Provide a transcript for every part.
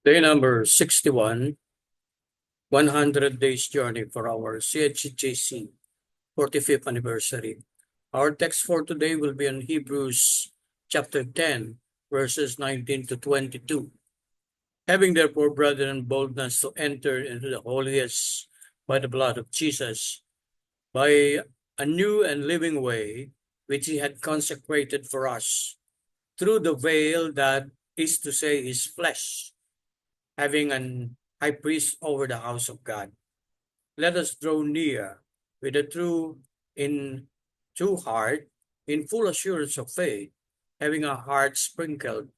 Day number 61, 100 Days Journey for our CHGC 45th anniversary. Our text for today will be in Hebrews chapter 10, verses 19 to 22. Having therefore, brethren, boldness to enter into the holiest by the blood of Jesus, by a new and living way, which he had consecrated for us, through the veil that is to say his flesh, having an high priest over the house of God. Let us draw near with a true heart, in full assurance of faith, having our hearts sprinkled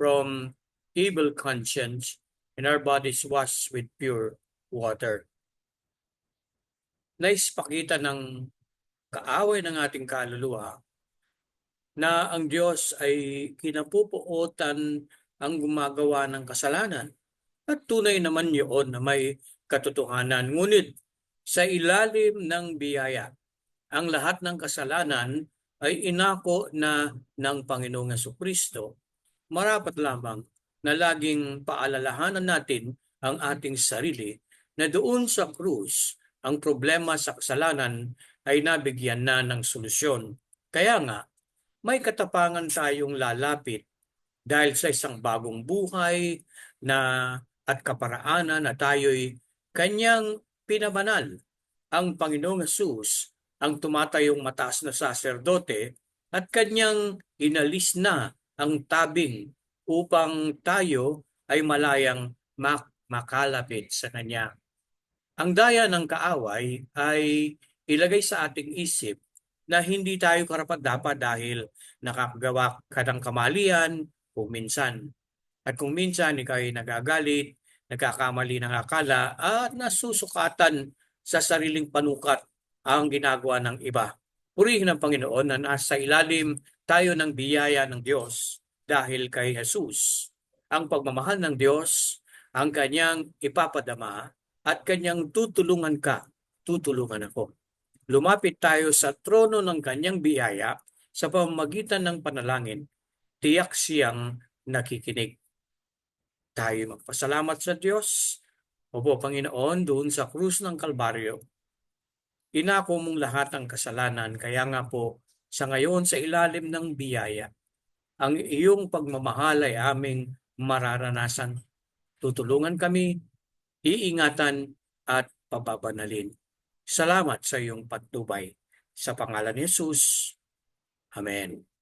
from evil conscience and our bodies washed with pure water. Naispakita ng kaaway ng ating kaluluwa na ang Diyos ay kinapupuotan ang gumagawa ng kasalanan. At tunay naman yun na may katotohanan. Ngunit sa ilalim ng biyaya, ang lahat ng kasalanan ay inako na ng Panginoong Jesucristo. Marapat lamang na laging paalalahanan natin ang ating sarili na doon sa krus, ang problema sa kasalanan ay nabigyan na ng solusyon. Kaya nga, may katapangan tayong lalapit dahil sa isang bagong buhay na at kaparaanan na tayo'y kanyang pinabanal. Ang Panginoong Hesus ang tumatayong mataas na saserdote at kanyang inalis na ang tabing upang tayo ay malayang makalapit sa kanya. Ang daya ng kaaway ay ilagay sa ating isip na hindi tayo karapat-dapat dahil nakakagawa ka ng kamalian kung minsan. At kung minsan ikaw ay nagagalit, nagkakamali ng akala at nasusukatan sa sariling panukat ang ginagawa ng iba. Purihin ang Panginoon na nasa ilalim tayo ng biyaya ng Diyos dahil kay Jesus. Ang pagmamahal ng Diyos, ang kanyang ipapadama at kanyang tutulungan ka, tutulungan ako. Lumapit tayo sa trono ng kanyang biyaya sa pamamagitan ng panalangin. Tiyak siyang nakikinig. Tayo magpasalamat sa Diyos. Opo, Panginoon, doon sa krus ng Kalbaryo, inako mong lahat ng kasalanan, kaya nga po, sa ngayon sa ilalim ng biyaya, ang iyong pagmamahal ay aming mararanasan. Tutulungan kami, iingatan at pababanalin. Salamat sa iyong patnubay. Sa pangalan ni Jesus. Amen.